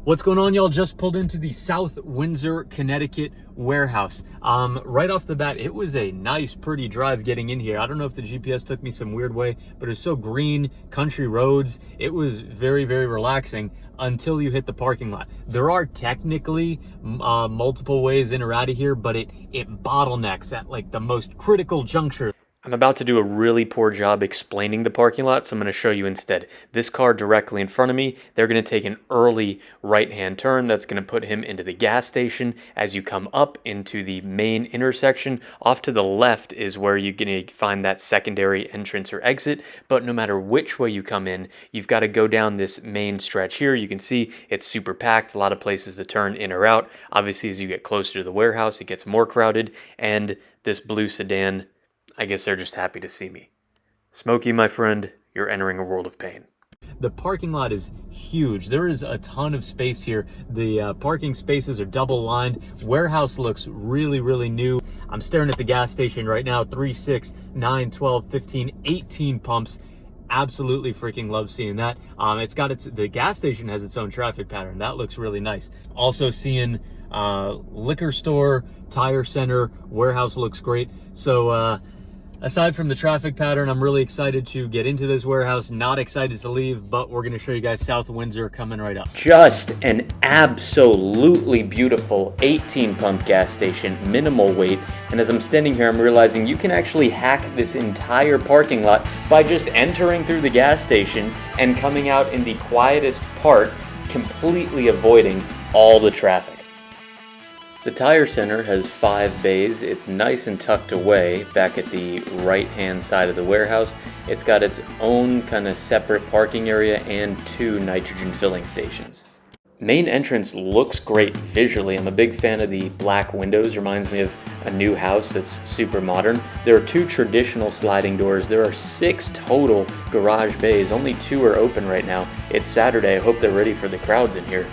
What's going on, y'all? Just pulled into the South Windsor, Connecticut warehouse. Right off the bat, it was a nice, pretty drive getting in here. I don't know if the GPS took me some weird way, but it's so green, country roads. It was very, very relaxing until you hit the parking lot. There are technically multiple ways in or out of here, but it bottlenecks at like the most critical juncture. I'm about to do a really poor job explaining the parking lot, so I'm going to show you instead. This car directly in front of me, they're going to take an early right-hand turn. That's going to put him into the gas station. As you come up into the main intersection, off to the left is where you're going to find that secondary entrance or exit. But no matter which way you come in, you've got to go down this main stretch here. You can see it's super packed, a lot of places to turn in or out. Obviously, as you get closer to the warehouse, it gets more crowded, and this blue sedan, I guess they're just happy to see me. Smokey, my friend, you're entering a world of pain. The parking lot is huge. There is a ton of space here. The parking spaces are double lined. Warehouse looks really, really new. I'm staring at the gas station right now. 3, 6, 9, 12, 15, 18 pumps. Absolutely freaking love seeing that. The gas station has its own traffic pattern. That looks really nice. Also seeing liquor store, tire center, warehouse looks great. So, aside from the traffic pattern, I'm really excited to get into this warehouse. Not excited to leave, but we're going to show you guys South Windsor coming right up. Just an absolutely beautiful 18 pump gas station, minimal weight. And as I'm standing here, I'm realizing you can actually hack this entire parking lot by just entering through the gas station and coming out in the quietest part, completely avoiding all the traffic. The tire center has 5 bays. It's nice and tucked away back at the right-hand side of the warehouse. It's got its own kind of separate parking area and 2 nitrogen filling stations. Main entrance looks great visually. I'm a big fan of the black windows. Reminds me of a new house that's super modern. There are 2 traditional sliding doors. There are 6 total garage bays. Only 2 are open right now. It's Saturday. I hope they're ready for the crowds in here.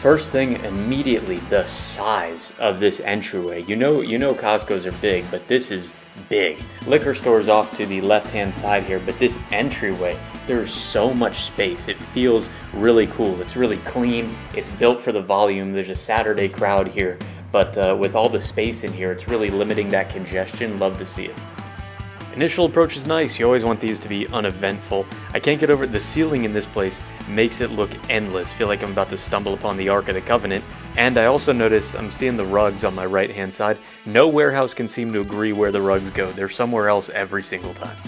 First thing, immediately, the size of this entryway. You know Costcos are big, but this is big. Liquor stores off to the left-hand side here, but this entryway, there's so much space. It feels really cool. It's really clean. It's built for the volume. There's a Saturday crowd here, but with all the space in here, it's really limiting that congestion. Love to see it. Initial approach is nice. You always want these to be uneventful. I can't get over it. The ceiling in this place makes it look endless. Feel like I'm about to stumble upon the Ark of the Covenant. And I also notice I'm seeing the rugs on my right hand side. No warehouse can seem to agree where the rugs go. They're somewhere else every single time.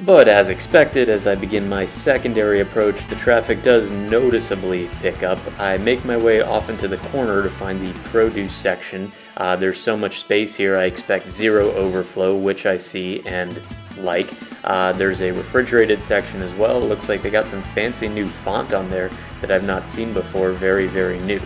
But as expected, as I begin my secondary approach, the traffic does noticeably pick up. I make my way off into the corner to find the produce section. There's so much space here, I expect 0 overflow, which I see and like. There's a refrigerated section as well. It looks like they got some fancy new font on there that I've not seen before. Very, very new.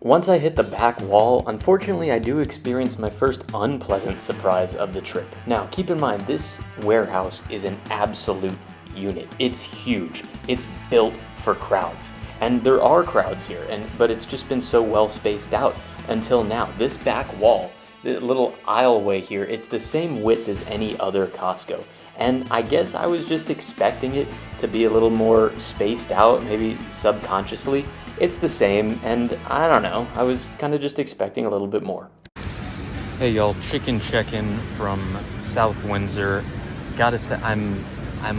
Once I hit the back wall, unfortunately I do experience my first unpleasant surprise of the trip. Now, keep in mind, this warehouse is an absolute unit. It's huge. It's built for crowds. And there are crowds here, but it's just been so well spaced out until now. This back wall, the little aisleway here, it's the same width as any other Costco. And I guess I was just expecting it to be a little more spaced out, maybe subconsciously. It's the same, and I don't know, I was kind of just expecting a little bit more. Hey y'all, chicken check-in from South Windsor. Gotta say, I'm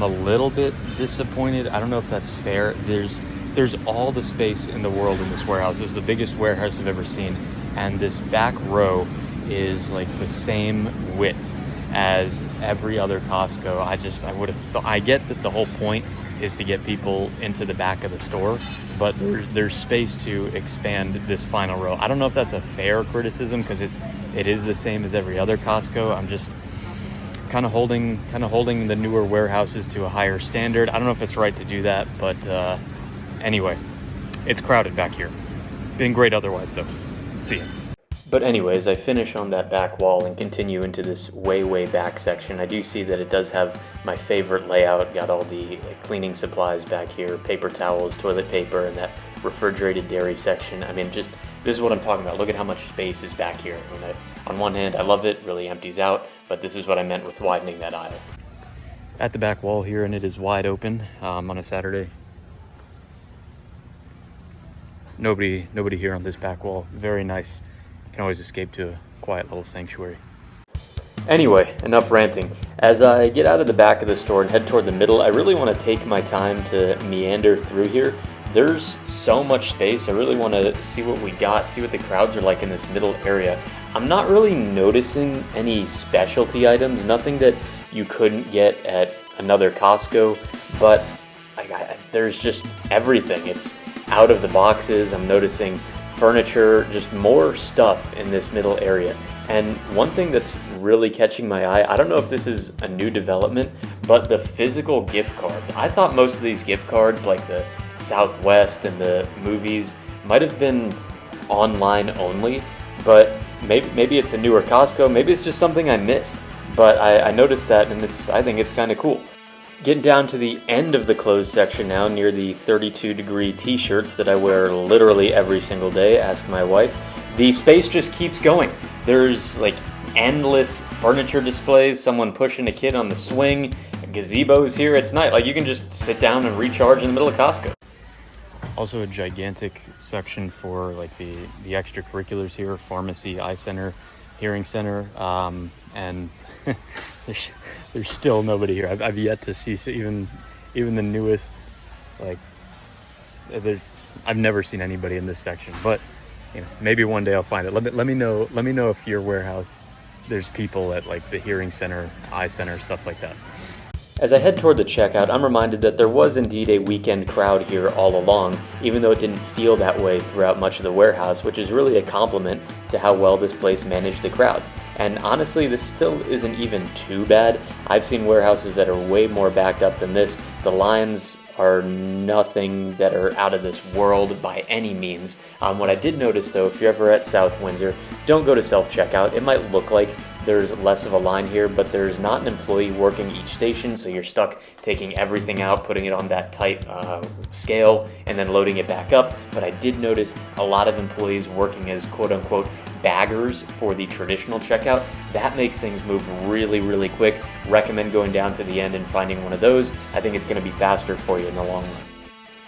a little bit disappointed. I don't know if that's fair. There's all the space in the world in this warehouse. This is the biggest warehouse I've ever seen, and this back row is like the same width as every other Costco. I would have thought, I get that the whole point is to get people into the back of the store, but there's space to expand this final row. I don't know if that's a fair criticism because it is the same as every other Costco. I'm just kind of holding the newer warehouses to a higher standard. I don't know if it's right to do that, but anyway, it's crowded back here. Been great otherwise though. See ya. But anyways, I finish on that back wall and continue into this way back section. I do see that it does have my favorite layout. Got all the cleaning supplies back here, paper towels, toilet paper, and that refrigerated dairy section. I mean, just this is what I'm talking about. Look at how much space is back here. On one hand, I love it, really empties out, but this is what I meant with widening that aisle. At the back wall here, and it is wide open on a Saturday. nobody here on this back wall. Very nice. Can always escape to a quiet little sanctuary. Anyway, enough ranting. As I get out of the back of the store and head toward the middle, I really want to take my time to meander through here. There's so much space. I really want to see what we got, see what the crowds are like in this middle area. I'm not really noticing any specialty items, nothing that you couldn't get at another Costco, but there's just everything. It's out of the boxes. I'm noticing furniture, just more stuff in this middle area. And one thing that's really catching my eye, I don't know if this is a new development, but the physical gift cards. I thought most of these gift cards, like the Southwest and the movies, might have been online only, but maybe it's a newer Costco, maybe it's just something I missed. But I noticed that, and I think it's kind of cool. Getting down to the end of the clothes section now, near the 32-degree t-shirts that I wear literally every single day, ask my wife. The space just keeps going. There's like endless furniture displays, someone pushing a kid on the swing, gazebos here. It's nice. Like, you can just sit down and recharge in the middle of Costco. Also a gigantic section for like the extracurriculars here: pharmacy, eye center, hearing center, and there's still nobody here. I've yet to see even the newest, like, I've never seen anybody in this section, but maybe one day I'll find it. Let me know if your warehouse there's people at like the hearing center, eye center, stuff like that. As I head toward the checkout, I'm reminded that there was indeed a weekend crowd here all along, even though it didn't feel that way throughout much of the warehouse, which is really a compliment to how well this place managed the crowds. And honestly, this still isn't even too bad. I've seen warehouses that are way more backed up than this. The lines are nothing that are out of this world by any means. What I did notice though, if you're ever at South Windsor, don't go to self-checkout. It might look like there's less of a line here, but there's not an employee working each station, so you're stuck taking everything out, putting it on that tight scale, and then loading it back up. But I did notice a lot of employees working as quote-unquote baggers for the traditional checkout. That makes things move really, really quick. Recommend going down to the end and finding one of those. I think it's going to be faster for you in the long run.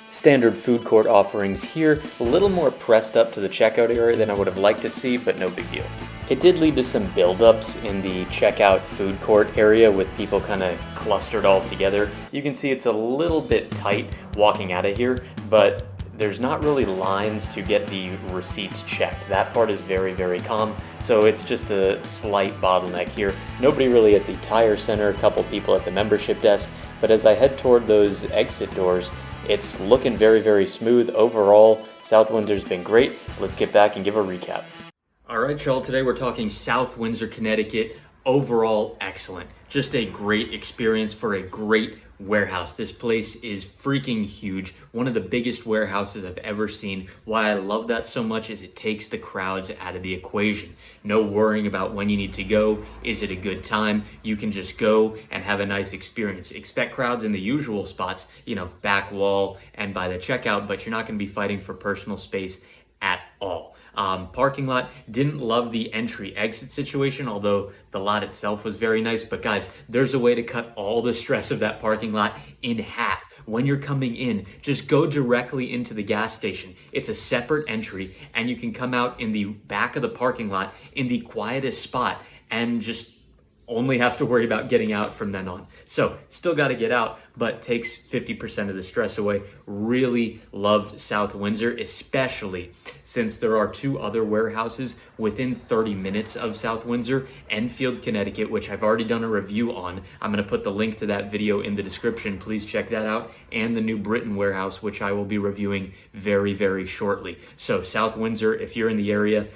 Standard food court offerings here, a little more pressed up to the checkout area than I would have liked to see, but no big deal. It did lead to some buildups in the checkout food court area with people kind of clustered all together. You can see it's a little bit tight walking out of here, but there's not really lines to get the receipts checked. That part is very, very calm, so it's just a slight bottleneck here. Nobody really at the tire center, a couple people at the membership desk, but as I head toward those exit doors, it's looking very, very smooth. Overall, South Windsor's been great. Let's get back and give a recap. All right, y'all, today we're talking South Windsor, Connecticut. Overall, excellent. Just a great experience for a great warehouse. This place is freaking huge. One of the biggest warehouses I've ever seen. Why I love that so much is it takes the crowds out of the equation. No worrying about when you need to go. Is it a good time? You can just go and have a nice experience. Expect crowds in the usual spots, back wall and by the checkout, but you're not going to be fighting for personal space at all. Parking lot, didn't love the entry exit situation, although the lot itself was very nice. But guys, there's a way to cut all the stress of that parking lot in half. When you're coming in, just go directly into the gas station. It's a separate entry and you can come out in the back of the parking lot in the quietest spot and just only have to worry about getting out from then on. So still got to get out, but takes 50% of the stress away. Really loved South Windsor, especially since there are two other warehouses within 30 minutes of South Windsor, Enfield, Connecticut, which I've already done a review on. I'm going to put the link to that video in the description. Please check that out. And the New Britain warehouse, which I will be reviewing very, very shortly. So South Windsor, if you're in the area,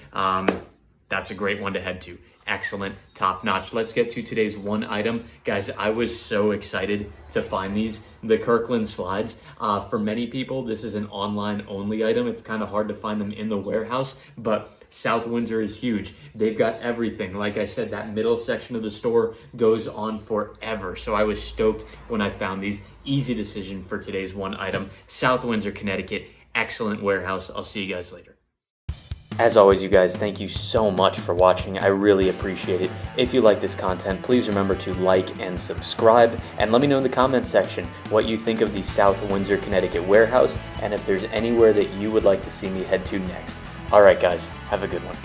that's a great one to head to. Excellent, top notch. Let's get to today's one item. Guys, I was so excited to find these, the Kirkland slides. For many people, this is an online only item. It's kind of hard to find them in the warehouse, but South Windsor is huge. They've got everything. Like I said, that middle section of the store goes on forever. So I was stoked when I found these. Easy decision for today's one item. South Windsor, Connecticut. Excellent warehouse. I'll see you guys later. As always, you guys, thank you so much for watching. I really appreciate it. If you like this content, please remember to like and subscribe, and let me know in the comments section what you think of the South Windsor, Connecticut warehouse, and if there's anywhere that you would like to see me head to next. All right, guys, have a good one.